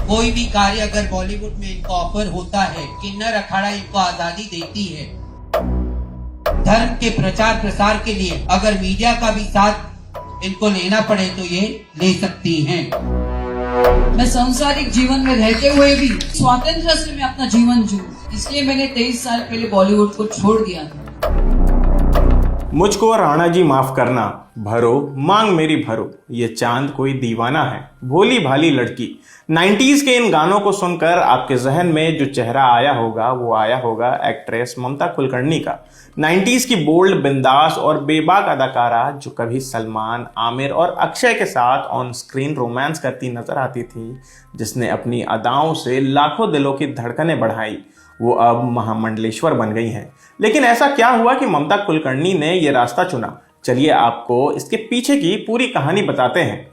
कोई भी कार्य अगर बॉलीवुड में इनको ऑफर होता है, किन्नर अखाड़ा इनको आजादी देती है। धर्म के प्रचार प्रसार के लिए अगर मीडिया का भी साथ इनको लेना पड़े तो ये ले सकती हैं। मैं सांसारिक जीवन में रहते हुए भी स्वातंत्र से मैं अपना जीवन जीऊं, इसलिए मैंने 23 साल पहले बॉलीवुड को छोड़ दिया था। मुझको राणा जी माफ करना, भरो मांग मेरी भरो, ये चांद कोई दीवाना है, भोली भाली लड़की। 90s के इन गानों को सुनकर आपके जहन में जो चेहरा आया होगा वो आया होगा एक्ट्रेस ममता कुलकर्णी का। 90s की बोल्ड, बिंदास और बेबाक अदाकारा जो कभी सलमान, आमिर और अक्षय के साथ ऑन स्क्रीन रोमांस करती नजर आती थी, जिसने अपनी अदाओं से लाखों दिलों की धड़कनें बढ़ाई, वो अब महामंडलेश्वर बन गई हैं। लेकिन ऐसा क्या हुआ कि ममता कुलकर्णी ने ये रास्ता चुना? चलिए आपको इसके पीछे की पूरी कहानी बताते हैं।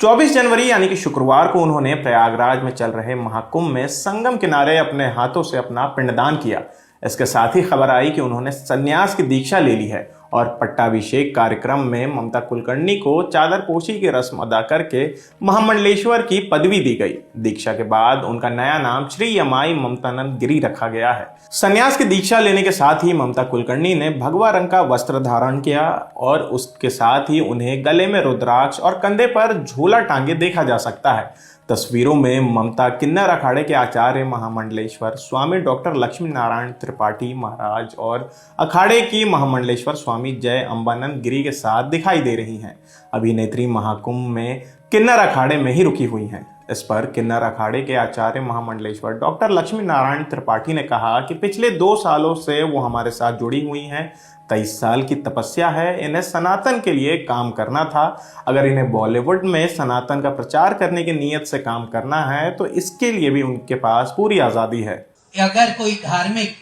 24 जनवरी यानी कि शुक्रवार को उन्होंने प्रयागराज में चल रहे महाकुंभ में संगम किनारे अपने हाथों से अपना पिंडदान किया। इसके साथ ही खबर आई कि उन्होंने संन्यास की दीक्षा ले ली है और पट्टाभिषेक कार्यक्रम में ममता कुलकर्णी को चादरपोशी की रस्म अदा करके महामंडलेश्वर की पदवी दी गई। दीक्षा के बाद उनका नया नाम श्री यमाई ममतानंद गिरी रखा गया है। संन्यास की दीक्षा लेने के साथ ही ममता कुलकर्णी ने भगवा रंग का वस्त्र धारण किया और उसके साथ ही उन्हें गले में रुद्राक्ष और कंधे पर झोला टांगे देखा जा सकता है। तस्वीरों में ममता किन्नर अखाड़े के आचार्य महामंडलेश्वर स्वामी डॉक्टर लक्ष्मी नारायण त्रिपाठी महाराज और अखाड़े की महामंडलेश्वर स्वामी जय अम्बानंद गिरी के साथ दिखाई दे रही हैं। अभिनेत्री महाकुंभ में किन्नर अखाड़े में ही रुकी हुई हैं। इस पर किन्नर अखाड़े के आचार्य महामंडलेश्वर डॉक्टर लक्ष्मी नारायण त्रिपाठी ने कहा कि पिछले 2 सालों से वो हमारे साथ जुड़ी हुई हैं। 23 साल की तपस्या है, इन्हें सनातन के लिए काम करना था। अगर इन्हें बॉलीवुड में सनातन का प्रचार करने की नीयत से काम करना है तो इसके लिए भी उनके पास पूरी आजादी है। अगर कोई धार्मिक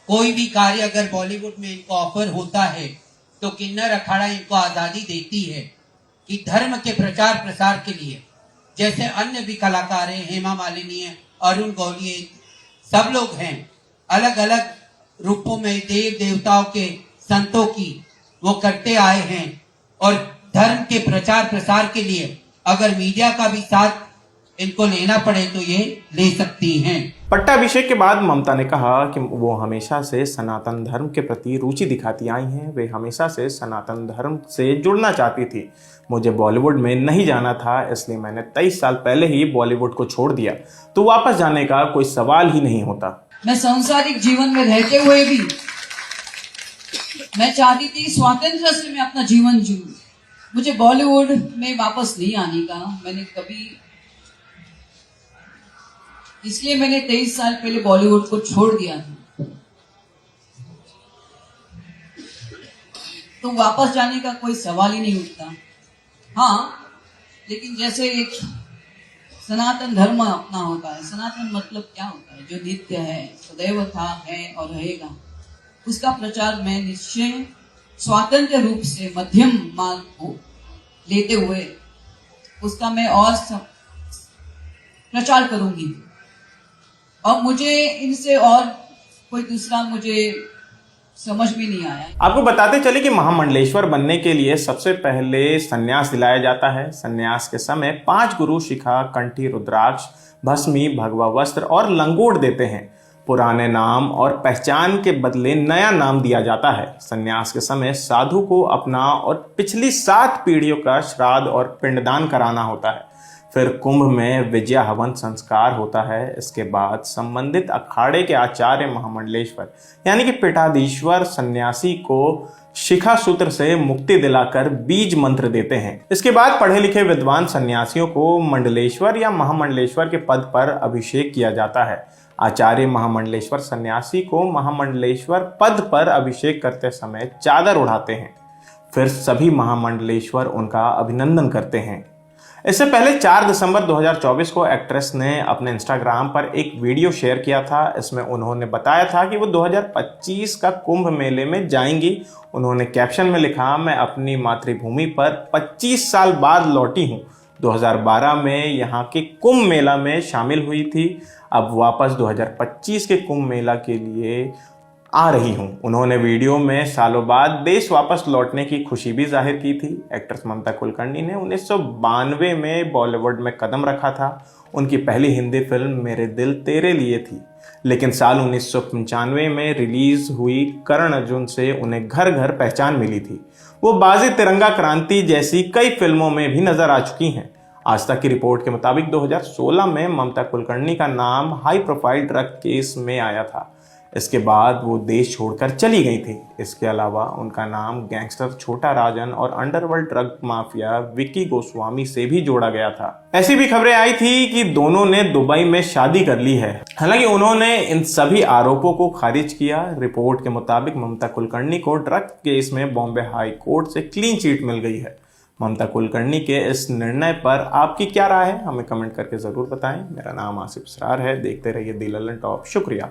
कोई भी कार्य अगर बॉलीवुड में इनको ऑफर होता है तो किन्नर अखाड़ा इनको आजादी देती है कि धर्म के प्रचार प्रसार के लिए, जैसे अन्य भी कलाकार हैं, हेमा मालिनी है, अरुण गौली, सब लोग हैं, अलग अलग रूपों में देव देवताओं के संतों की वो करते आए हैं। और धर्म के प्रचार प्रसार के लिए अगर मीडिया का भी साथ इनको लेना पड़े तो ये ले सकती हैं। पट्टाभिषेक के बाद ममता ने कहा कि वो हमेशा से सनातन धर्म के प्रति रुचि दिखाती आई हैं। वे हमेशा से सनातन धर्म से जुड़ना चाहती थी। मुझे बॉलीवुड में नहीं जाना था, इसलिए मैंने 23 साल पहले ही बॉलीवुड को छोड़ दिया, तो वापस जाने का कोई सवाल ही नहीं होता। मैं सांसारिक जीवन में रहते हुए भी मैं चाहती थी स्वातंत्र से मैं अपना जीवन जीऊं। मुझे बॉलीवुड में वापस नहीं आने का मैंने कभी, इसलिए मैंने 23 साल पहले बॉलीवुड को छोड़ दिया था। तो वापस जाने का कोई सवाल ही नहीं उठता। हाँ, लेकिन जैसे एक सनातन धर्म अपना होता है, सनातन मतलब क्या होता है? जो नित्य है, सदैव था, है और रहेगा, उसका प्रचार मैं निश्चय स्वतंत्र रूप से मध्यम मार्ग को लेते हुए उसका मैं और प्रचार करूंगी। और मुझे इनसे और कोई दूसरा मुझे समझ में नहीं आया। आपको बताते चले कि महामंडलेश्वर बनने के लिए सबसे पहले संन्यास दिलाया जाता है। संन्यास के समय 5 गुरु शिखा, कंठी, रुद्राक्ष, भस्मी, भगवा वस्त्र और लंगोट देते हैं। पुराने नाम और पहचान के बदले नया नाम दिया जाता है। संन्यास के समय साधु को अपना और पिछली 7 पीढ़ियों का श्राद्ध और पिंडदान कराना होता है। फिर कुंभ में विजया हवन संस्कार होता है। इसके बाद संबंधित अखाड़े के आचार्य महामंडलेश्वर यानी कि पीठाधीश्वर सन्यासी को शिखा सूत्र से मुक्ति दिलाकर बीज मंत्र देते हैं। इसके बाद पढ़े लिखे विद्वान सन्यासियों को मंडलेश्वर या महामंडलेश्वर के पद पर अभिषेक किया जाता है। आचार्य महामंडलेश्वर सन्यासी को महामंडलेश्वर पद पर अभिषेक करते समय चादर उड़ाते हैं। फिर सभी महामंडलेश्वर उनका अभिनंदन करते हैं। इससे पहले 4 दिसंबर 2024 को एक्ट्रेस ने अपने इंस्टाग्राम पर एक वीडियो शेयर किया था। इसमें उन्होंने बताया था कि वो 2025 का कुंभ मेले में जाएंगी। उन्होंने कैप्शन में लिखा, मैं अपनी मातृभूमि पर 25 साल बाद लौटी हूँ। 2012 में यहाँ के कुंभ मेला में शामिल हुई थी। अब वापस 2025 के कुंभ मेला के लिए आ रही हूँ। उन्होंने वीडियो में सालों बाद देश वापस लौटने की खुशी भी जाहिर की थी। एक्ट्रेस ममता कुलकर्णी ने 1992 में बॉलीवुड में कदम रखा था। उनकी पहली हिंदी फिल्म मेरे दिल तेरे लिए थी, लेकिन साल 1995 में रिलीज हुई करण अर्जुन से उन्हें घर घर पहचान मिली थी। वो बाजी तिरंगा क्रांति जैसी कई फिल्मों में भी नजर आ चुकी हैं। आज तक की रिपोर्ट के मुताबिक 2016 में ममता कुलकर्णी का नाम हाई प्रोफाइल ड्रग केस में आया था। इसके बाद वो देश छोड़कर चली गई थी। इसके अलावा उनका नाम गैंगस्टर छोटा राजन और underworld drug mafia Vicky Goswami से भी जोड़ा गया था। ऐसी भी खबरें आई थी कि दोनों ने दुबई में शादी कर ली है। हालांकि उन्होंने इन सभी आरोपों को खारिज किया। रिपोर्ट के मुताबिक ममता कुलकर्णी को ड्रग केस में बॉम्बे हाई कोर्ट से क्लीन चिट मिल गई है। ममता कुलकर्णी के इस निर्णय पर आपकी क्या राय है, हमें कमेंट करके जरूर बताएं। मेरा नाम आसिफ इसरार है। देखते रहिए दी लल्लन टॉप। शुक्रिया।